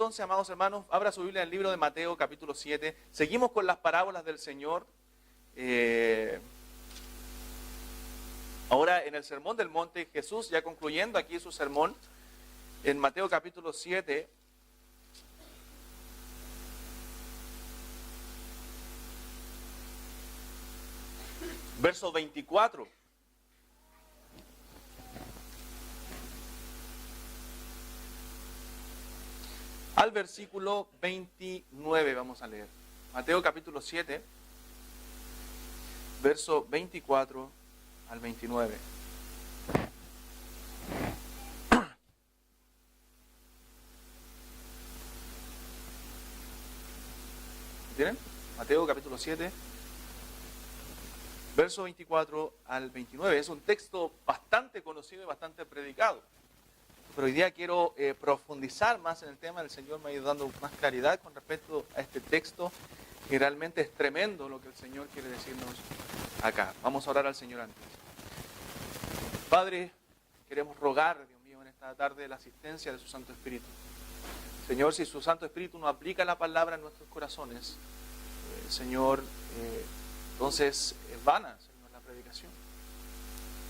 entonces, amados hermanos, abra su Biblia en el libro de Mateo, capítulo 7. Seguimos con las parábolas del Señor. Ahora en el Sermón del Monte, Jesús ya concluyendo aquí su sermón, en Mateo capítulo 7, verso 24. Al versículo 29 vamos a leer. Mateo capítulo 7, verso 24 al 29. ¿Tienen? Mateo capítulo 7, verso 24 al 29. Es un texto bastante conocido y bastante predicado. Pero hoy día quiero profundizar más en el tema. El Señor me ha ido dando más claridad con respecto a este texto. Y realmente es tremendo lo que el Señor quiere decirnos acá. Vamos a orar al Señor antes. Padre, queremos rogar, Dios mío, en esta tarde la asistencia de su Santo Espíritu. Señor, si su Santo Espíritu no aplica la palabra en nuestros corazones, Señor, entonces es vana, Señor, la predicación.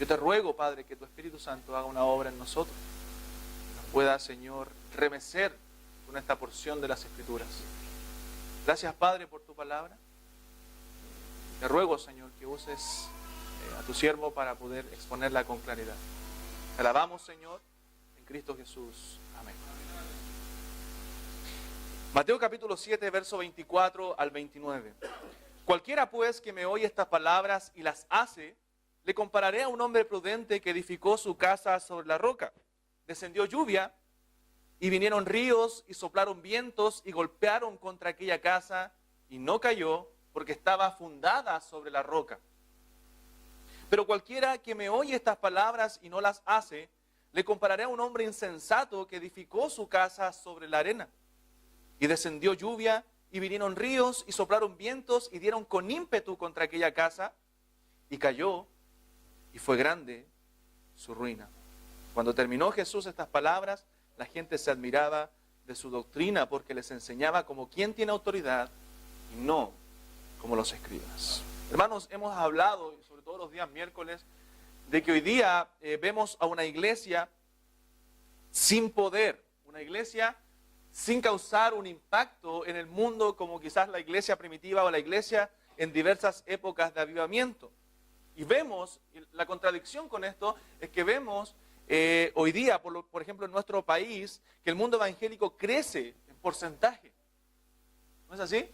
Yo te ruego, Padre, que tu Espíritu Santo haga una obra en nosotros. Que nos pueda, Señor, remecer con esta porción de las Escrituras. Gracias, Padre, por tu palabra. Te ruego, Señor, que uses a tu siervo para poder exponerla con claridad. Te alabamos, Señor, en Cristo Jesús. Amén. Mateo capítulo 7, verso 24 al 29. Cualquiera pues que me oye estas palabras y las hace, le compararé a un hombre prudente que edificó su casa sobre la roca. Descendió lluvia y vinieron ríos y soplaron vientos y golpearon contra aquella casa y no cayó porque estaba fundada sobre la roca. Pero cualquiera que me oye estas palabras y no las hace, le compararé a un hombre insensato que edificó su casa sobre la arena. Y descendió lluvia y vinieron ríos y soplaron vientos y dieron con ímpetu contra aquella casa y cayó y fue grande su ruina. Cuando terminó Jesús estas palabras, la gente se admiraba de su doctrina porque les enseñaba como quien tiene autoridad y no como los escribas. Hermanos, hemos hablado, sobre todo los días miércoles, de que hoy día vemos a una iglesia sin poder, una iglesia sin causar un impacto en el mundo como quizás la iglesia primitiva o la iglesia en diversas épocas de avivamiento. Y vemos, la contradicción con esto es que vemos hoy día, por ejemplo en nuestro país, que el mundo evangélico crece en porcentaje. ¿No es así?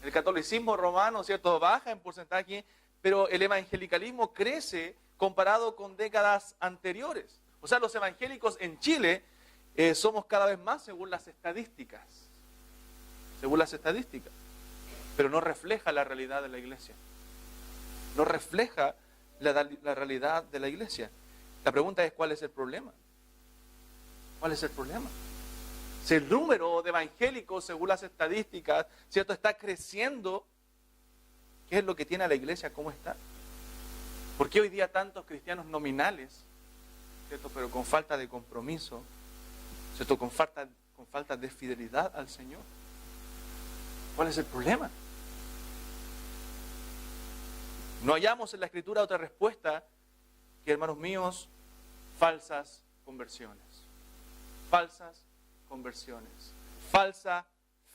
El catolicismo romano, ¿cierto?, baja en porcentaje, pero el evangelicalismo crece comparado con décadas anteriores. O sea, los evangélicos en Chile somos cada vez más según las estadísticas. Según las estadísticas. Pero no refleja la realidad de la iglesia. No refleja la realidad de la iglesia. La pregunta es, ¿cuál es el problema? ¿Cuál es el problema? Si el número de evangélicos, según las estadísticas, ¿cierto?, está creciendo, ¿qué es lo que tiene a la iglesia? ¿Cómo está? ¿Por qué hoy día tantos cristianos nominales, ¿cierto?, pero con falta de compromiso, ¿cierto?, con falta de fidelidad al Señor? ¿Cuál es el problema? No hallamos en la Escritura otra respuesta que, hermanos míos, falsas conversiones. Falsas conversiones. Falsa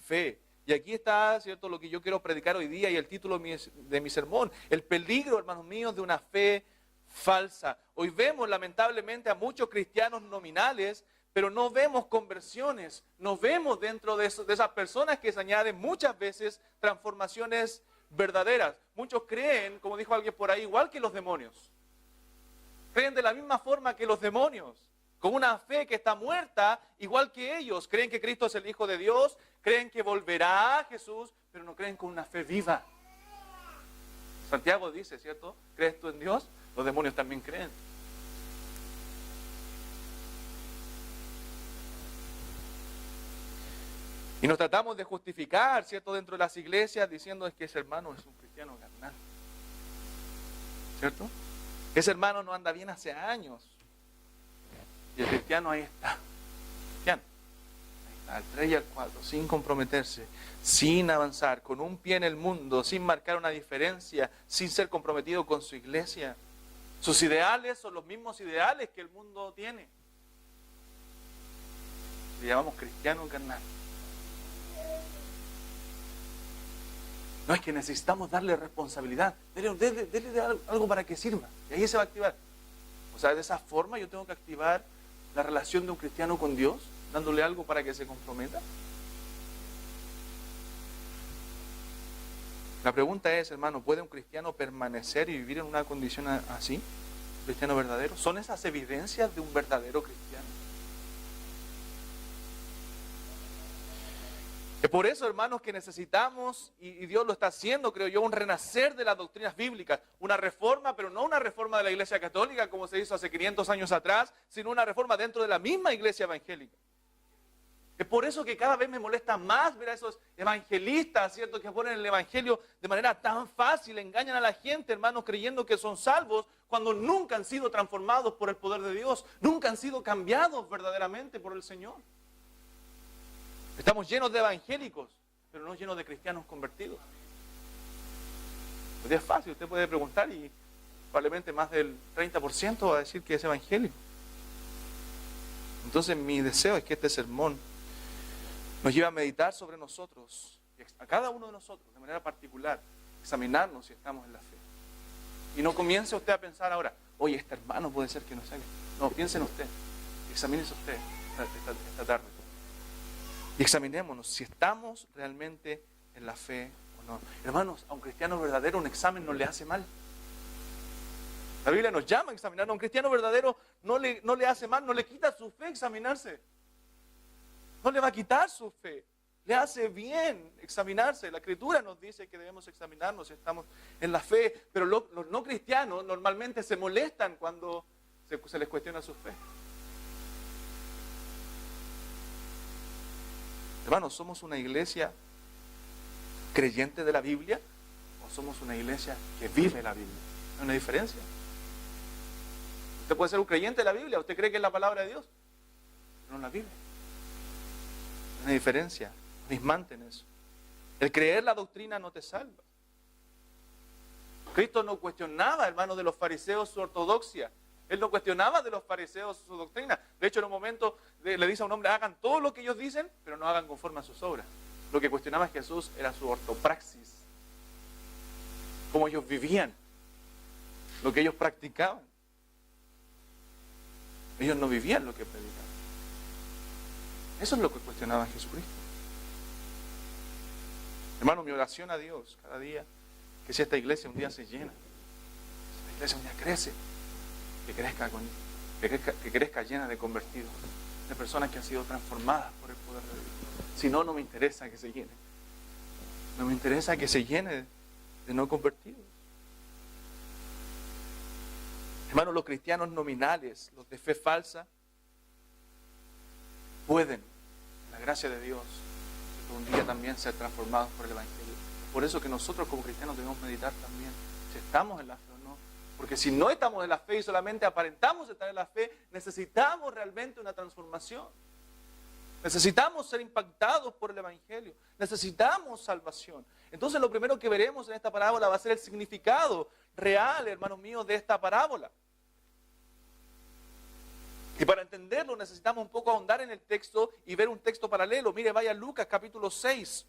fe. Y aquí está, ¿cierto?, lo que yo quiero predicar hoy día y el título de mi sermón. El peligro, hermanos míos, de una fe falsa. Hoy vemos lamentablemente a muchos cristianos nominales, pero no vemos conversiones. No vemos dentro de esas personas que se añaden muchas veces transformaciones verdaderas. Muchos creen, como dijo alguien por ahí, igual que los demonios. Creen de la misma forma que los demonios, con una fe que está muerta, igual que ellos. Creen que Cristo es el Hijo de Dios, creen que volverá Jesús, pero no creen con una fe viva. Santiago dice, ¿cierto? ¿Crees tú en Dios? Los demonios también creen. Y nos tratamos de justificar, ¿cierto?, dentro de las iglesias, diciendo es que ese hermano es un cristiano carnal. ¿Cierto? Ese hermano no anda bien hace años. Y el cristiano ahí está. Cristiano. Ahí al 3 y al 4, sin comprometerse, sin avanzar, con un pie en el mundo, sin marcar una diferencia, sin ser comprometido con su iglesia. Sus ideales son los mismos ideales que el mundo tiene. Le llamamos cristiano carnal. No, es que necesitamos darle responsabilidad. Dele algo para que sirva. Y ahí se va a activar. O sea, de esa forma yo tengo que activar la relación de un cristiano con Dios, dándole algo para que se comprometa. La pregunta es, hermano, ¿puede un cristiano permanecer y vivir en una condición así? ¿Un cristiano verdadero? ¿Son esas evidencias de un verdadero cristiano? Es por eso, hermanos, que necesitamos, y Dios lo está haciendo, creo yo, un renacer de las doctrinas bíblicas, una reforma, pero no una reforma de la Iglesia Católica como se hizo hace 500 años atrás, sino una reforma dentro de la misma Iglesia evangélica. Es por eso que cada vez me molesta más ver a esos evangelistas, ¿cierto?, que ponen el evangelio de manera tan fácil, engañan a la gente, hermanos, creyendo que son salvos, cuando nunca han sido transformados por el poder de Dios, nunca han sido cambiados verdaderamente por el Señor. Estamos llenos de evangélicos, pero no llenos de cristianos convertidos. Pues es fácil, usted puede preguntar y probablemente más del 30% va a decir que es evangélico. Entonces mi deseo es que este sermón nos lleve a meditar sobre nosotros, a cada uno de nosotros, de manera particular, examinarnos si estamos en la fe. Y no comience usted a pensar ahora, oye, este hermano puede ser que no sea. No, piense en usted, examínese usted esta tarde. Y examinémonos si estamos realmente en la fe o no. Hermanos, a un cristiano verdadero un examen no le hace mal. La Biblia nos llama a examinar. A un cristiano verdadero no le hace mal, no le quita su fe examinarse. No le va a quitar su fe. Le hace bien examinarse. La Escritura nos dice que debemos examinarnos si estamos en la fe. Pero los no cristianos normalmente se molestan cuando se les cuestiona su fe. Hermanos, ¿somos una iglesia creyente de la Biblia o somos una iglesia que vive la Biblia? Hay una diferencia. Usted puede ser un creyente de la Biblia, usted cree que es la palabra de Dios, pero no la Biblia. Hay una diferencia, abismante en eso. El creer la doctrina no te salva. Cristo no cuestionaba, hermanos, de los fariseos su ortodoxia. Él no cuestionaba de los fariseos su doctrina. De hecho, en un momento le dice a un hombre, hagan todo lo que ellos dicen, pero no hagan conforme a sus obras. Lo que cuestionaba Jesús era su ortopraxis. Cómo ellos vivían. Lo que ellos practicaban. Ellos no vivían lo que predicaban. Eso es lo que cuestionaba Jesucristo. Hermano, mi oración a Dios cada día, que si esta iglesia un día se llena, si esta iglesia un día crece, que crezca llena de convertidos, de personas que han sido transformadas por el poder de Dios. Si no, no me interesa que se llene. No me interesa que se llene de no convertidos. Hermanos, los cristianos nominales, los de fe falsa, pueden, en la gracia de Dios, un día también ser transformados por el Evangelio. Por eso que nosotros como cristianos debemos meditar también si estamos en la fe o no. Porque si no estamos en la fe y solamente aparentamos estar en la fe, necesitamos realmente una transformación. Necesitamos ser impactados por el Evangelio. Necesitamos salvación. Entonces lo primero que veremos en esta parábola va a ser el significado real, hermanos míos, de esta parábola. Y para entenderlo necesitamos un poco ahondar en el texto y ver un texto paralelo. Mire, vaya a Lucas capítulo 6.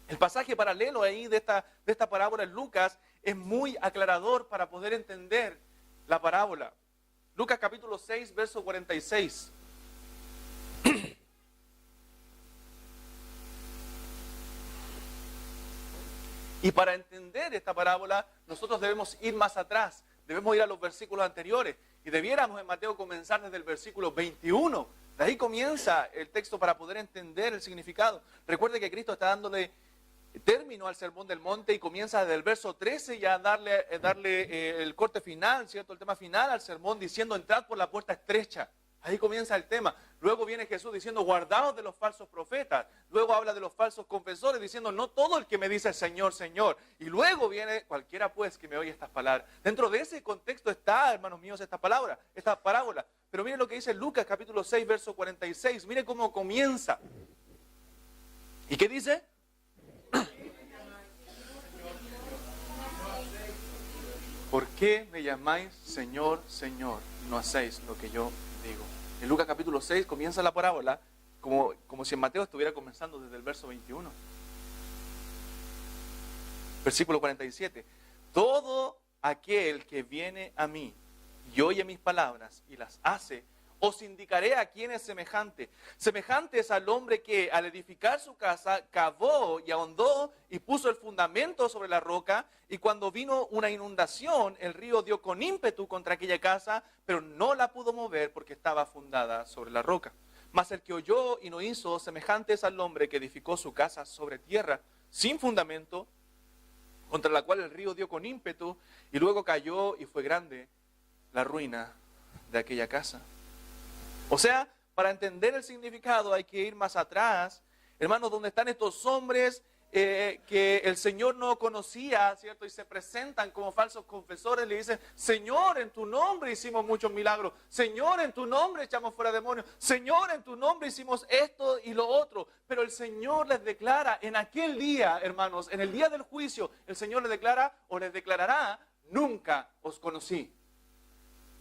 El pasaje paralelo ahí de esta parábola en Lucas es muy aclarador para poder entender la parábola. Lucas capítulo 6, verso 46. Y para entender esta parábola, nosotros debemos ir más atrás. Debemos ir a los versículos anteriores. Y debiéramos en Mateo comenzar desde el versículo 21. De ahí comienza el texto para poder entender el significado. Recuerde que Cristo está dándole término al Sermón del Monte y comienza desde el verso 13 ya a darle el corte final, ¿cierto? El tema final al sermón diciendo, entrad por la puerta estrecha. Ahí comienza el tema. Luego viene Jesús diciendo, guardaos de los falsos profetas. Luego habla de los falsos confesores diciendo, no todo el que me dice Señor, Señor. Y luego viene, cualquiera pues que me oye estas palabras. Dentro de ese contexto está, hermanos míos, esta parábola. Pero miren lo que dice Lucas capítulo 6, verso 46. Miren cómo comienza. ¿Y qué dice? ¿Por qué me llamáis Señor, Señor, y no hacéis lo que yo digo? En Lucas capítulo 6 comienza la parábola como si en Mateo estuviera comenzando desde el verso 21. Versículo 47. Todo aquel que viene a mí y oye mis palabras y las hace, os indicaré a quién es semejante. Semejante es al hombre que al edificar su casa cavó y ahondó y puso el fundamento sobre la roca, y cuando vino una inundación, el río dio con ímpetu contra aquella casa, pero no la pudo mover porque estaba fundada sobre la roca. Mas el que oyó y no hizo, semejante es al hombre que edificó su casa sobre tierra, sin fundamento, contra la cual el río dio con ímpetu, y luego cayó y fue grande la ruina de aquella casa. O sea, para entender el significado hay que ir más atrás, hermanos, donde están estos hombres que el Señor no conocía, ¿cierto? Y se presentan como falsos confesores, le dicen, Señor, en tu nombre hicimos muchos milagros, Señor, en tu nombre echamos fuera demonios, Señor, en tu nombre hicimos esto y lo otro. Pero el Señor les declara en aquel día, hermanos, en el día del juicio, el Señor les declara o les declarará, nunca os conocí.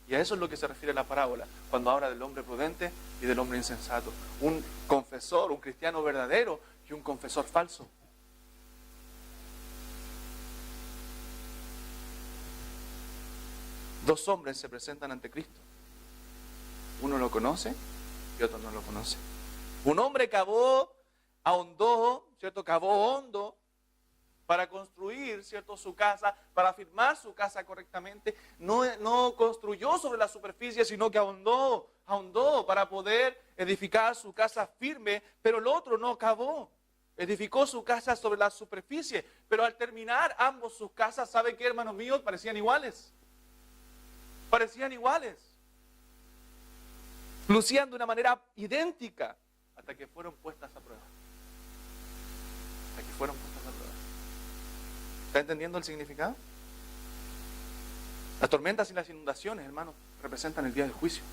Y a eso es lo que se refiere la parábola, cuando habla del hombre prudente y del hombre insensato. Un confesor, un cristiano verdadero y un confesor falso. Dos hombres se presentan ante Cristo. Uno lo conoce y otro no lo conoce. Un hombre ahondó, ¿cierto? Cavó hondo para construir, ¿cierto?, su casa, para firmar su casa correctamente. No construyó sobre la superficie, sino que ahondó para poder edificar su casa firme, pero el otro no cavó. Edificó su casa sobre la superficie, pero al terminar ambos sus casas, ¿sabe qué, hermanos míos? Parecían iguales. Parecían iguales. Lucían de una manera idéntica hasta que fueron puestas a prueba. Hasta que fueron puestas a prueba. ¿Está entendiendo el significado? Las tormentas y las inundaciones, hermanos, representan el día del juicio.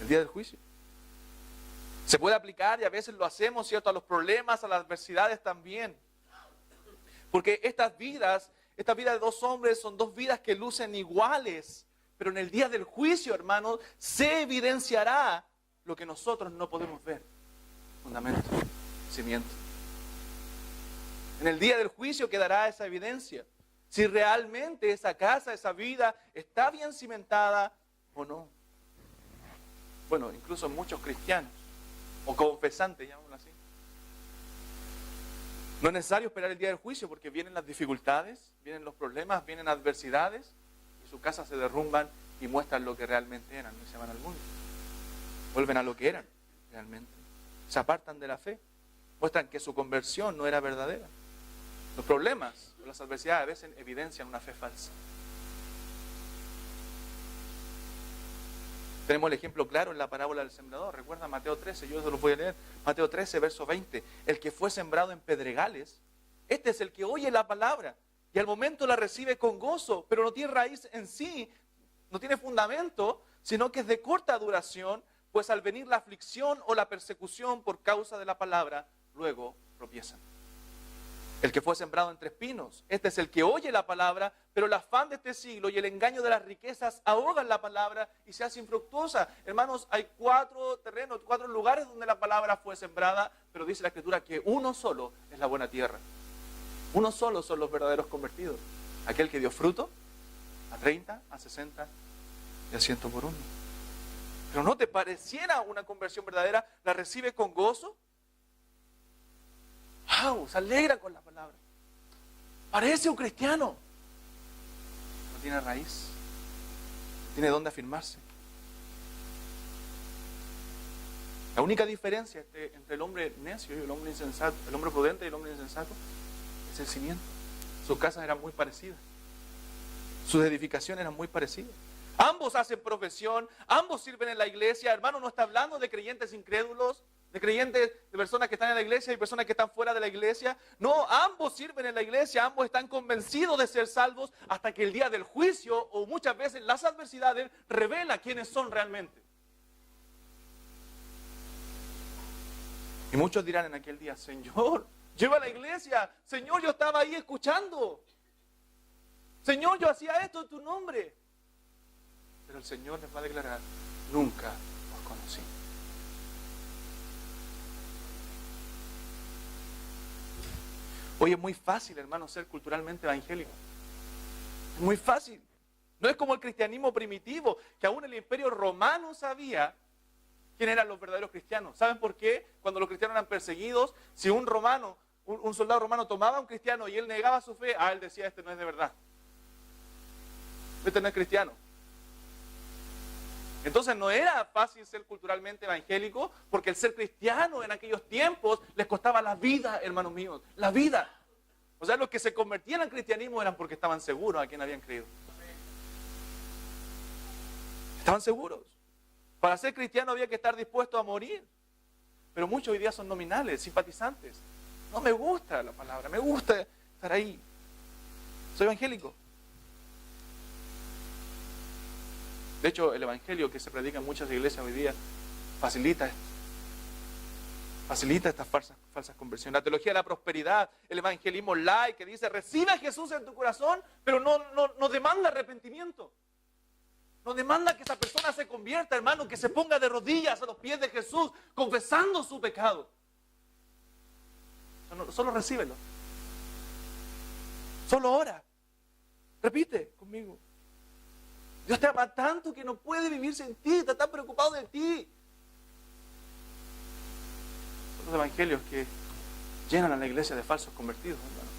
El día del juicio. Se puede aplicar, y a veces lo hacemos, ¿cierto?, a los problemas, a las adversidades también. Porque estas vidas de dos hombres son dos vidas que lucen iguales. Pero en el día del juicio, hermanos, se evidenciará lo que nosotros no podemos ver. Fundamento, cimiento. En el día del juicio quedará esa evidencia. Si realmente esa casa, esa vida, está bien cimentada o no. Bueno, incluso muchos cristianos, o confesantes, llamémoslo así. No es necesario esperar el día del juicio porque vienen las dificultades, vienen los problemas, vienen adversidades, y sus casas se derrumban y muestran lo que realmente eran, y se van al mundo. Vuelven a lo que eran realmente. Se apartan de la fe, muestran que su conversión no era verdadera. Los problemas, las adversidades a veces evidencian una fe falsa. Tenemos el ejemplo claro en la parábola del sembrador. Recuerda Mateo 13, yo se lo voy a leer. Mateo 13, verso 20. El que fue sembrado en pedregales, este es el que oye la palabra y al momento la recibe con gozo, pero no tiene raíz en sí, no tiene fundamento, sino que es de corta duración, pues al venir la aflicción o la persecución por causa de la palabra, luego tropiezan. El que fue sembrado entre espinos, este es el que oye la palabra, pero el afán de este siglo y el engaño de las riquezas ahogan la palabra y se hace infructuosa. Hermanos, hay 4 terrenos, 4 lugares donde la palabra fue sembrada, pero dice la Escritura que uno solo es la buena tierra. Uno solo son los verdaderos convertidos. Aquel que dio fruto a 30, a 60 y a 100 por uno. Pero no te pareciera una conversión verdadera, la recibe con gozo. ¡Wow! Se alegra con la palabra. Parece un cristiano. No tiene raíz. No tiene dónde afirmarse. La única diferencia entre el hombre necio y el hombre insensato, el hombre prudente y el hombre insensato, es el cimiento. Sus casas eran muy parecidas. Sus edificaciones eran muy parecidas. Ambos hacen profesión, ambos sirven en la iglesia. Hermano, no está hablando de creyentes incrédulos, de creyentes, de personas que están en la iglesia y personas que están fuera de la iglesia. No, ambos sirven en la iglesia, ambos están convencidos de ser salvos hasta que el día del juicio o muchas veces las adversidades revela quiénes son realmente. Y muchos dirán en aquel día, Señor, yo iba a la iglesia, Señor, yo estaba ahí escuchando. Señor, yo hacía esto en tu nombre. Pero el Señor les va a declarar, nunca os conocí. Hoy es muy fácil, hermano, ser culturalmente evangélico. Es muy fácil. No es como el cristianismo primitivo, que aún el Imperio Romano sabía quién eran los verdaderos cristianos. ¿Saben por qué? Cuando los cristianos eran perseguidos, si un romano, un soldado romano tomaba a un cristiano y él negaba su fe, él decía, este no es de verdad. Este no es cristiano. Entonces no era fácil ser culturalmente evangélico, porque el ser cristiano en aquellos tiempos les costaba la vida, hermanos míos, la vida. O sea, los que se convertían al cristianismo eran porque estaban seguros a quien habían creído. Estaban seguros. Para ser cristiano había que estar dispuesto a morir. Pero muchos hoy día son nominales, simpatizantes. No me gusta la palabra, me gusta estar ahí. Soy evangélico. De hecho, el evangelio que se predica en muchas iglesias hoy día facilita esto. Facilita estas falsas conversiones. La teología de la prosperidad, el evangelismo light que dice, recibe a Jesús en tu corazón, pero no demanda arrepentimiento. No demanda que esa persona se convierta, hermano, que se ponga de rodillas a los pies de Jesús, confesando su pecado. Solo recíbelo. Solo ora. Repite conmigo. Dios te ama tanto que no puede vivir sin ti, está tan preocupado de ti. Son los evangelios que llenan a la iglesia de falsos convertidos, hermano.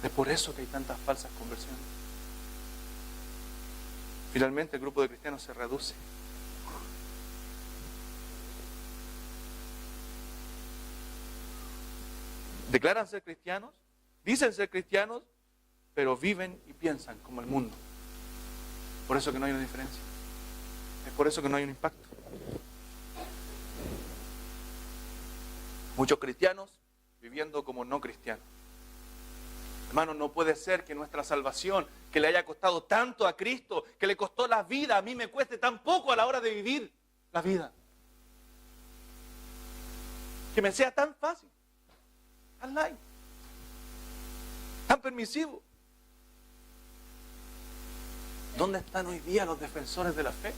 Es por eso que hay tantas falsas conversiones. Finalmente el grupo de cristianos se reduce. Declaran ser cristianos, dicen ser cristianos, pero viven y piensan como el mundo. Por eso que no hay una diferencia. Es por eso que no hay un impacto. Muchos cristianos viviendo como no cristianos. Hermano, no puede ser que nuestra salvación, que le haya costado tanto a Cristo, que le costó la vida, a mí me cueste tan poco a la hora de vivir la vida. Que me sea tan fácil, tan light, tan permisivo. ¿Dónde están hoy día los defensores de la fe?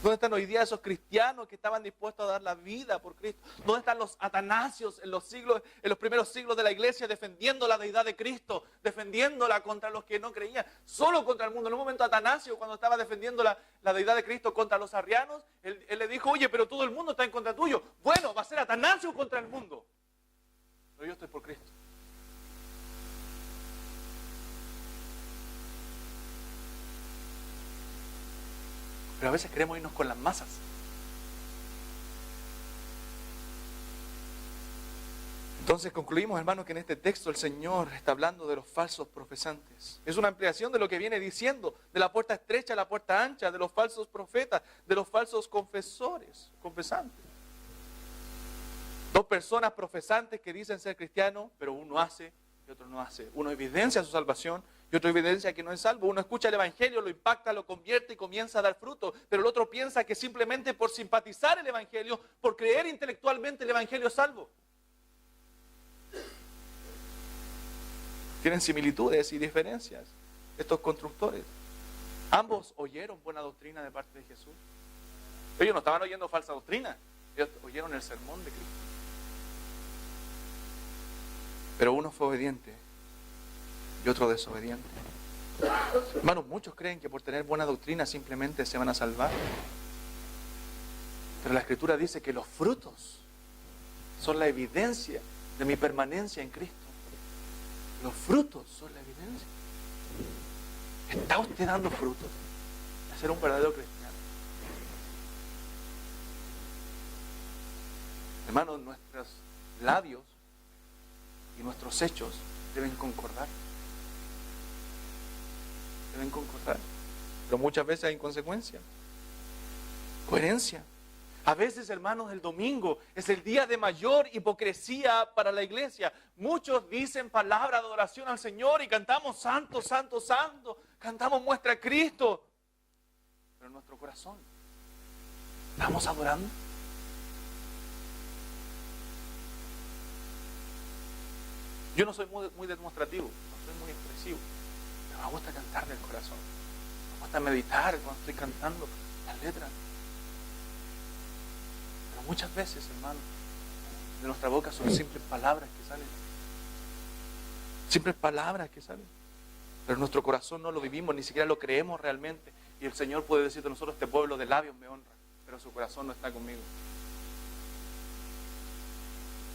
¿Dónde están hoy día esos cristianos que estaban dispuestos a dar la vida por Cristo? ¿Dónde están los atanasios en los primeros siglos de la iglesia defendiendo la deidad de Cristo, defendiéndola contra los que no creían, solo contra el mundo? En un momento Atanasio, cuando estaba defendiendo la deidad de Cristo contra los arrianos, él le dijo, oye, pero todo el mundo está en contra tuyo. Bueno, va a ser Atanasio contra el mundo. Pero yo estoy por Cristo. Pero a veces queremos irnos con las masas. Entonces concluimos, hermanos, que en este texto el Señor está hablando de los falsos profesantes. Es una ampliación de lo que viene diciendo, de la puerta estrecha a la puerta ancha, de los falsos profetas, de los falsos confesantes. Dos personas profesantes que dicen ser cristianos, pero uno hace y otro no hace. Uno evidencia su salvación y otro evidencia que no es salvo. Uno escucha el evangelio, lo impacta, lo convierte y comienza a dar fruto. Pero el otro piensa que simplemente por simpatizar el evangelio, por creer intelectualmente el evangelio es salvo. Tienen similitudes y diferencias estos constructores. Ambos oyeron buena doctrina de parte de Jesús. Ellos no estaban oyendo falsa doctrina. Ellos oyeron el sermón de Cristo. Pero uno fue obediente y otro desobediente. Hermanos, muchos creen que por tener buena doctrina simplemente se van a salvar. Pero la Escritura dice que los frutos son la evidencia de mi permanencia en Cristo. Los frutos son la evidencia. ¿Está usted dando frutos de ser un verdadero cristiano? Hermanos, nuestros labios y nuestros hechos deben concordar. Deben concordar. Pero muchas veces hay inconsecuencia. Coherencia. A veces, hermanos, el domingo es el día de mayor hipocresía para la iglesia. Muchos dicen palabras de adoración al Señor y cantamos santo, santo, santo. Cantamos muestra a Cristo. Pero en nuestro corazón ¿Estamos adorando? Yo no soy muy demostrativo, no soy muy expresivo, pero me gusta cantar del corazón. Me gusta meditar cuando estoy cantando las letras. Pero muchas veces, hermano, de nuestra boca son simples palabras que salen. Simples palabras que salen. Pero nuestro corazón no lo vivimos, ni siquiera lo creemos realmente. Y el Señor puede decir de nosotros, este pueblo de labios me honra, pero su corazón no está conmigo.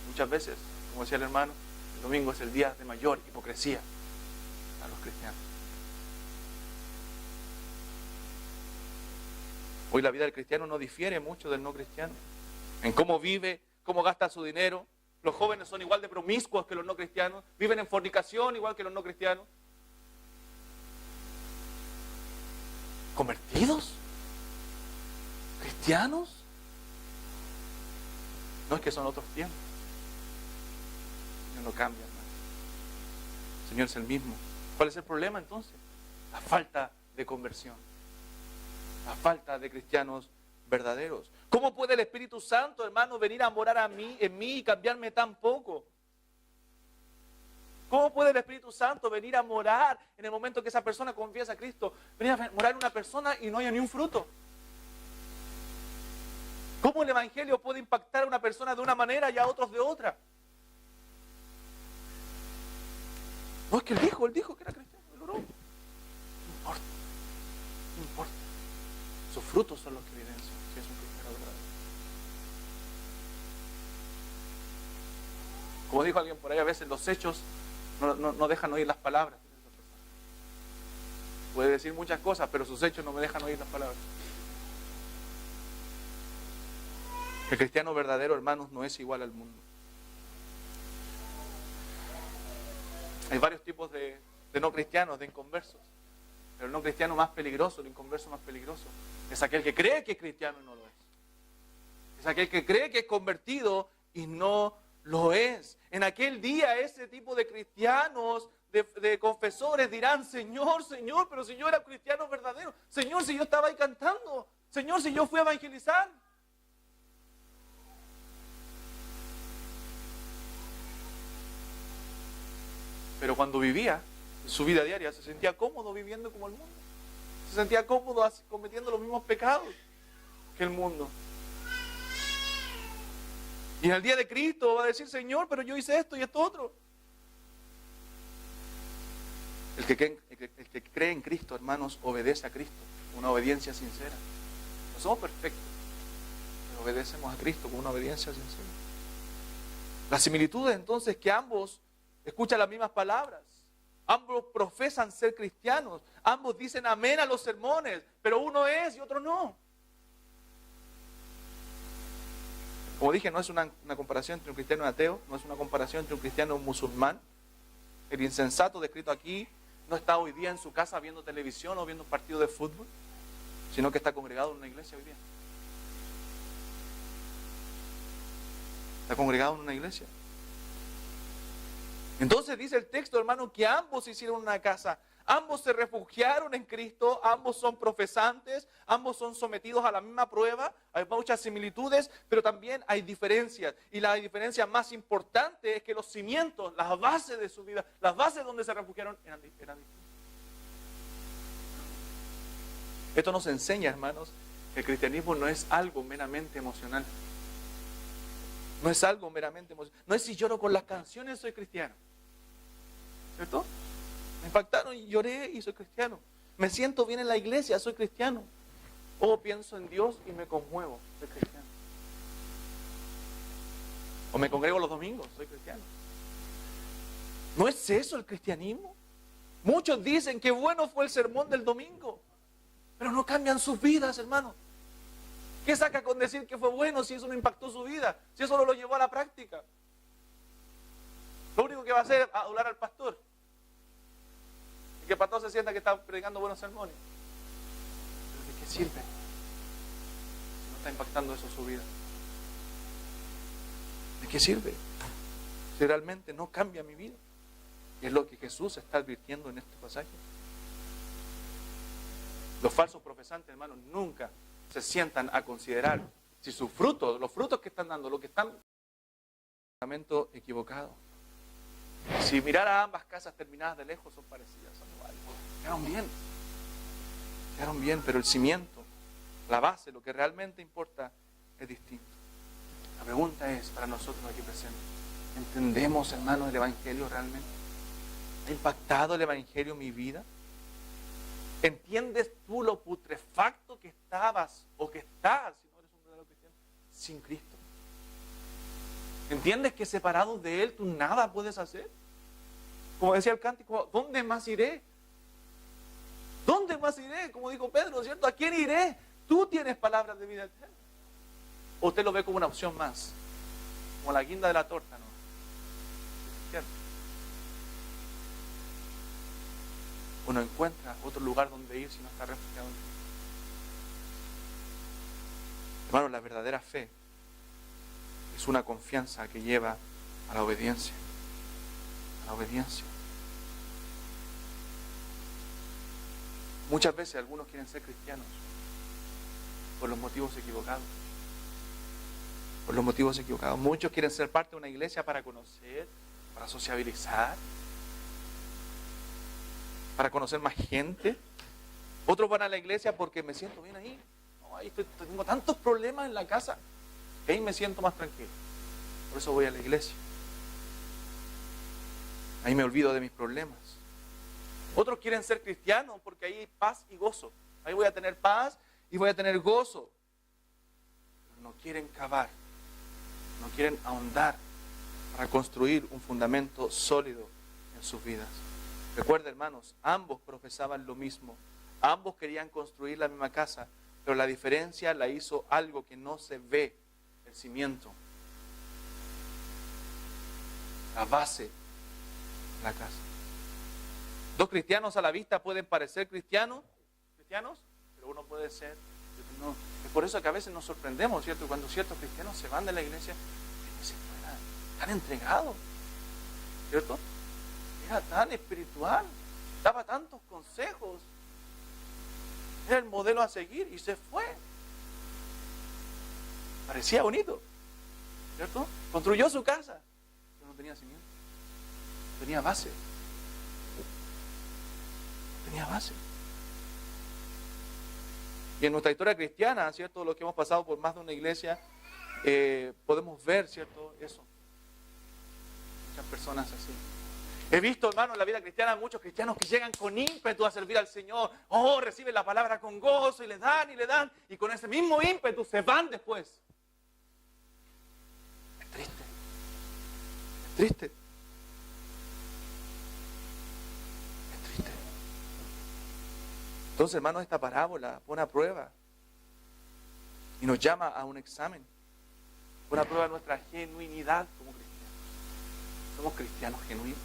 Muchas veces, como decía el hermano, el domingo es el día de mayor hipocresía a los cristianos. Hoy la vida del cristiano no difiere mucho del no cristiano. En cómo vive, cómo gasta su dinero. Los jóvenes son igual de promiscuos que los no cristianos. Viven en fornicación igual que los no cristianos. ¿Convertidos? ¿Cristianos? No, es que son otros tiempos. El Señor no cambia, hermano. El Señor es el mismo. ¿Cuál es el problema entonces? La falta de conversión. La falta de cristianos verdaderos. ¿Cómo puede el Espíritu Santo, hermano, venir a morar en mí y cambiarme tan poco? ¿Cómo puede el Espíritu Santo venir a morar en el momento que esa persona confiesa a Cristo? Venir a morar en una persona y no haya ni un fruto. ¿Cómo el Evangelio puede impactar a una persona de una manera y a otros de otra? No, es que él dijo que era cristiano, él oró. No importa, no importa. Sus frutos son los que evidencian si es un cristiano verdadero. Como dijo alguien por ahí, a veces los hechos no dejan oír las palabras. Puede decir muchas cosas, pero sus hechos no me dejan oír las palabras. El cristiano verdadero, hermanos, no es igual al mundo. Hay varios tipos de no cristianos, de inconversos. Pero el no cristiano más peligroso, el inconverso más peligroso, es aquel que cree que es cristiano y no lo es. Es aquel que cree que es convertido y no lo es. En aquel día ese tipo de cristianos, de confesores dirán, Señor, Señor, pero si yo era cristiano verdadero. Señor, si yo estaba ahí cantando. Señor, si yo fui a evangelizar. Pero cuando vivía su vida diaria, se sentía cómodo viviendo como el mundo. Se sentía cómodo cometiendo los mismos pecados que el mundo. Y en el día de Cristo va a decir, Señor, pero yo hice esto y esto otro. El que cree en Cristo, hermanos, obedece a Cristo. Una obediencia sincera. No somos perfectos, pero obedecemos a Cristo con una obediencia sincera. La similitud es entonces que ambos escuchan las mismas palabras. Ambos profesan ser cristianos. Ambos dicen amén a los sermones, pero uno es y otro no. Como dije, no es una comparación entre un cristiano y un ateo, no es una comparación entre un cristiano y un musulmán. El insensato descrito aquí no está hoy día en su casa viendo televisión o viendo un partido de fútbol, sino que está congregado en una iglesia hoy día. Está congregado en una iglesia. Entonces dice el texto, hermano, que ambos hicieron una casa. Ambos se refugiaron en Cristo, ambos son profesantes, ambos son sometidos a la misma prueba. Hay muchas similitudes, pero también hay diferencias. Y la diferencia más importante es que los cimientos, las bases de su vida, las bases donde se refugiaron eran distintas. Esto nos enseña, hermanos, que el cristianismo no es algo meramente emocional. No es algo meramente emocional. No es si lloro con las canciones soy cristiano. ¿Cierto? Me impactaron y lloré y soy cristiano. Me siento bien en la iglesia, soy cristiano. O pienso en Dios y me conmuevo, soy cristiano. O me congrego los domingos, soy cristiano. ¿No es eso el cristianismo? Muchos dicen que bueno fue el sermón del domingo, pero no cambian sus vidas, hermano. ¿Qué saca con decir que fue bueno si eso no impactó su vida? Si eso no lo llevó a la práctica. Lo único que va a hacer es adular al pastor. Y que el pastor se sienta que está predicando buenos sermones. ¿Pero de qué sirve? Si no está impactando eso su vida. ¿De qué sirve? Si realmente no cambia mi vida. Y es lo que Jesús está advirtiendo en este pasaje. Los falsos profesantes, hermanos, nunca se sientan a considerar si sus frutos, los frutos que están dando, lo que están, fundamento equivocado. Si mirara ambas casas terminadas de lejos son parecidas, son iguales. Quedaron bien, pero el cimiento, la base, lo que realmente importa es distinto. La pregunta es para nosotros aquí presentes, ¿entendemos, hermanos, el Evangelio realmente? ¿Ha impactado el Evangelio mi vida? ¿Entiendes tú lo putrefacto que estabas o que estás, si no eres un verdadero cristiano, sin Cristo? ¿Entiendes que separados de Él tú nada puedes hacer? Como decía el cántico, ¿dónde más iré? ¿Dónde más iré? Como dijo Pedro, ¿cierto? ¿A quién iré? Tú tienes palabras de vida eterna. ¿O usted lo ve como una opción más? Como la guinda de la torta, ¿no? ¿Cierto? Uno encuentra otro lugar donde ir si no está refugiado en Cristo. Hermano, la verdadera fe es una confianza que lleva a la obediencia. A la obediencia. Muchas veces algunos quieren ser cristianos por los motivos equivocados. Por los motivos equivocados. Muchos quieren ser parte de una iglesia para conocer, para sociabilizar, para conocer más gente. Otros van a la iglesia porque me siento bien ahí. No, ahí tengo tantos problemas en la casa que ahí me siento más tranquilo. Por eso voy a la iglesia. Ahí me olvido de mis problemas. Otros quieren ser cristianos porque ahí hay paz y gozo. Ahí voy a tener paz y voy a tener gozo. Pero no quieren cavar, no quieren ahondar para construir un fundamento sólido en sus vidas. Recuerda, hermanos, ambos profesaban lo mismo. Ambos querían construir la misma casa, pero la diferencia la hizo algo que no se ve, el cimiento, la base de la casa. Dos cristianos a la vista pueden parecer cristianos, pero uno puede ser, no. Es por eso que a veces nos sorprendemos, ¿cierto? Cuando ciertos cristianos se van de la iglesia, tan entregados, ¿cierto? Era tan espiritual, daba tantos consejos, era el modelo a seguir y se fue. Parecía bonito, ¿cierto? Construyó su casa, pero no tenía cimiento, no tenía base. Tenía base. Y en nuestra historia cristiana, ¿cierto? Los que hemos pasado por más de una iglesia, podemos ver, ¿cierto? Eso. Muchas personas así. He visto, hermano, en la vida cristiana muchos cristianos que llegan con ímpetu a servir al Señor. Oh, reciben la palabra con gozo y le dan, y con ese mismo ímpetu se van después. Es triste. Es triste. Entonces, hermanos, esta parábola pone a prueba y nos llama a un examen. Pone a prueba nuestra genuinidad como cristianos. Somos cristianos genuinos.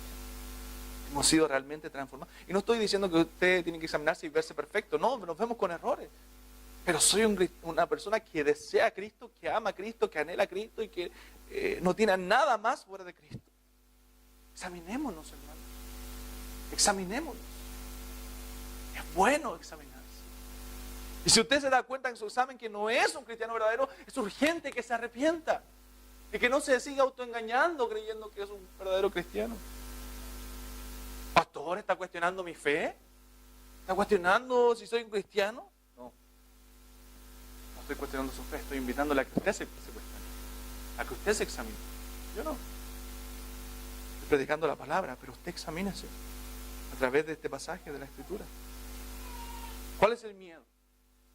Hemos sido realmente transformados. Y no estoy diciendo que usted tiene que examinarse y verse perfecto. No, nos vemos con errores. Pero soy una persona que desea a Cristo, que ama a Cristo, que anhela a Cristo y que no tiene nada más fuera de Cristo. Examinémonos, hermanos. Examinémonos. Es bueno examinarse. Y si usted se da cuenta en su examen que no es un cristiano verdadero, es urgente que se arrepienta. Y que no se siga autoengañando creyendo que es un verdadero cristiano. Pastor, ¿está cuestionando mi fe? ¿Está cuestionando si soy un cristiano? No. No estoy cuestionando su fe, estoy invitándole a que usted se cuestione. A que usted se examine. Yo no. Estoy predicando la palabra, pero usted examínese a través de este pasaje de la Escritura. ¿Cuál es el miedo?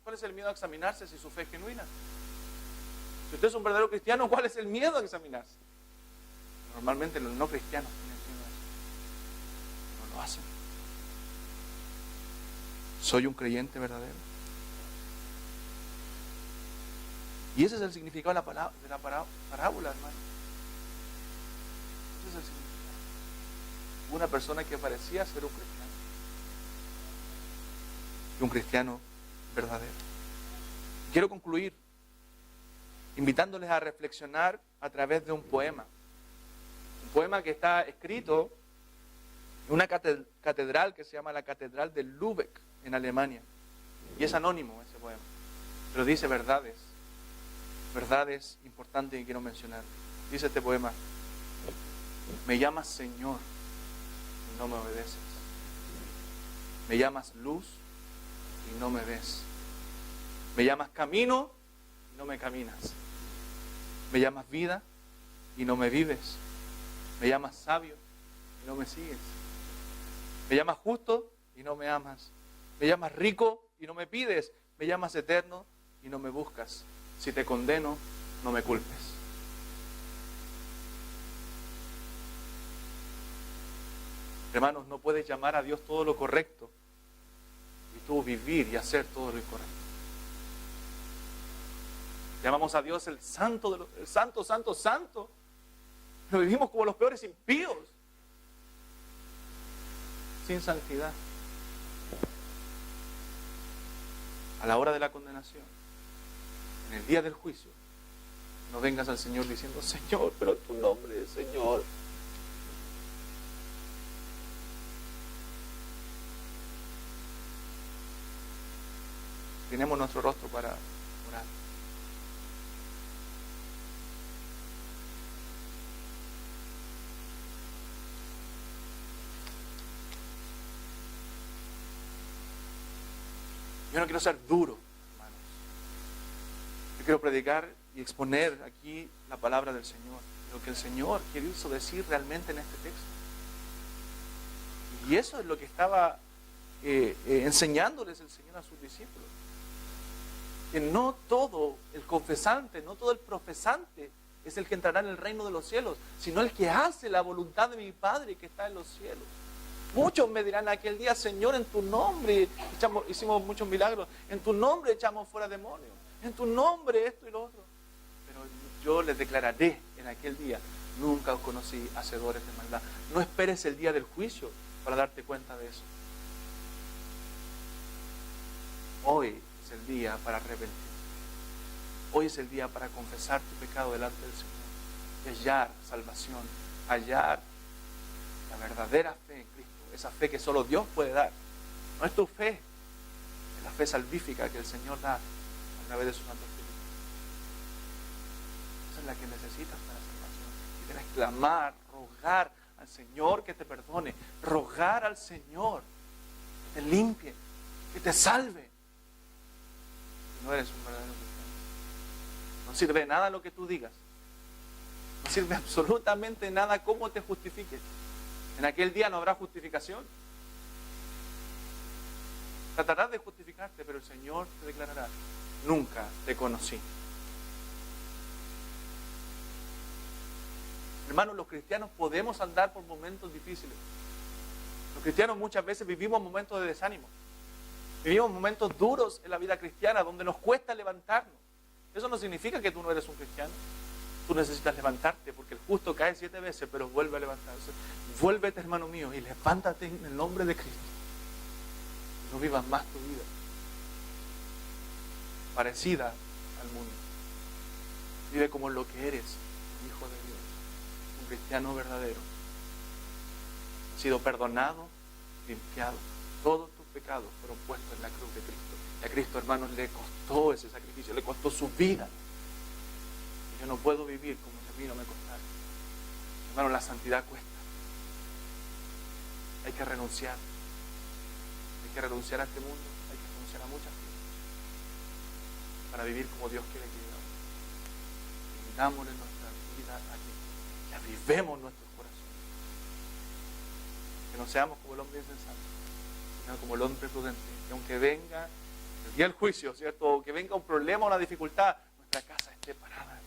¿Cuál es el miedo a examinarse si su fe es genuina? Si usted es un verdadero cristiano, ¿cuál es el miedo a examinarse? Normalmente los no cristianos tienen miedo a eso. No lo hacen. ¿Soy un creyente verdadero? Y ese es el significado de la parábola, hermano. Ese es el significado. Una persona que parecía ser un cristiano. Y un cristiano verdadero. Quiero concluir invitándoles a reflexionar a través de un poema. Un poema que está escrito en una catedral que se llama la Catedral de Lübeck, en Alemania. Y es anónimo ese poema. Pero dice verdades importantes que quiero mencionar. Dice este poema: me llamas Señor y no me obedeces. Me llamas luz y no me ves. Me llamas camino y no me caminas. Me llamas vida y no me vives. Me llamas sabio y no me sigues. Me llamas justo y no me amas. Me llamas rico y no me pides. Me llamas eterno y no me buscas. Si te condeno, no me culpes. Hermanos, no puedes llamar a Dios todo lo correcto y tú vivir y hacer todo lo incorrecto. Llamamos a Dios el santo, el santo, santo, santo. Pero vivimos como los peores impíos, sin santidad. A la hora de la condenación, en el día del juicio, no vengas al Señor diciendo: Señor, pero tu nombre es Señor. Tenemos nuestro rostro para orar. Yo no quiero ser duro, hermanos. Yo quiero predicar y exponer aquí la palabra del Señor, lo que el Señor quiso decir realmente en este texto. Y eso es lo que estaba enseñándoles el Señor a sus discípulos. Que no todo el confesante, no todo el profesante es el que entrará en el reino de los cielos, sino el que hace la voluntad de mi Padre que está en los cielos. Muchos me dirán aquel día: Señor, en tu nombre hicimos muchos milagros, en tu nombre echamos fuera demonios, en tu nombre esto y lo otro. Pero yo les declararé en aquel día: nunca os conocí, hacedores de maldad. No esperes el día del juicio para darte cuenta de eso. Hoy es el día para arrepentirte. Hoy es el día para confesar tu pecado delante del Señor y hallar salvación, hallar la verdadera fe en Cristo, esa fe que solo Dios puede dar. No es tu fe, es la fe salvífica que el Señor da a través de su Santo Espíritu. Esa es la que necesitas para salvación. Y debes clamar, rogar al Señor que te perdone, rogar al Señor que te limpie, que te salve. Si no eres un verdadero cristiano, no sirve de nada lo que tú digas. No sirve absolutamente nada cómo te justifiques. En aquel día no habrá justificación. Tratarás de justificarte, pero el Señor te declarará: nunca te conocí. Hermanos, los cristianos podemos andar por momentos difíciles. Los cristianos muchas veces vivimos momentos de desánimo. Vivimos momentos duros en la vida cristiana donde nos cuesta levantarnos. Eso no significa que tú no eres un cristiano. Tú necesitas levantarte, porque el justo cae 7 veces, pero vuelve a levantarse. Vuélvete, hermano mío, y levántate en el nombre de Cristo. No vivas más tu vida parecida al mundo. Vive como lo que eres, un hijo de Dios, un cristiano verdadero. Has sido perdonado, limpiado. Todos tus pecados fueron puestos en la cruz de Cristo. Y a Cristo, hermanos, le costó ese sacrificio, le costó su vida. Yo no puedo vivir como si a mí no me costara. Hermano, la santidad cuesta. Hay que renunciar. Hay que renunciar a este mundo. Hay que renunciar a muchas cosas para vivir como Dios quiere que vivamos. Vendámosle nuestra vida a Cristo. Que avivemos nuestros corazones. Que no seamos como el hombre insensato, sino como el hombre prudente. Que aunque venga el día del juicio, ¿cierto? O que venga un problema o una dificultad, nuestra casa esté parada, hermano.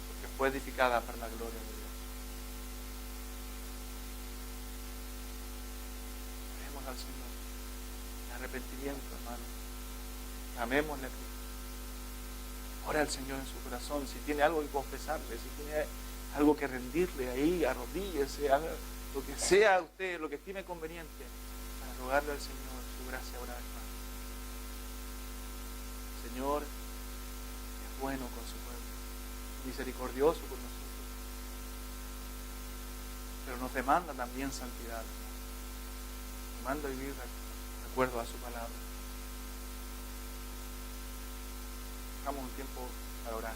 Porque fue edificada para la gloria de Dios. Oremos al Señor en arrepentimiento, hermano. Amémosle a Cristo. Ore al Señor en su corazón. Si tiene algo que confesarle, si tiene algo que rendirle ahí, arrodíllese, haga lo que sea usted, lo que estime conveniente, para rogarle al Señor su gracia una vez más. El Señor es bueno con su pueblo, misericordioso con nosotros, pero nos demanda también santidad. Nos manda vivir de acuerdo a su palabra. dejamos un tiempo para orar.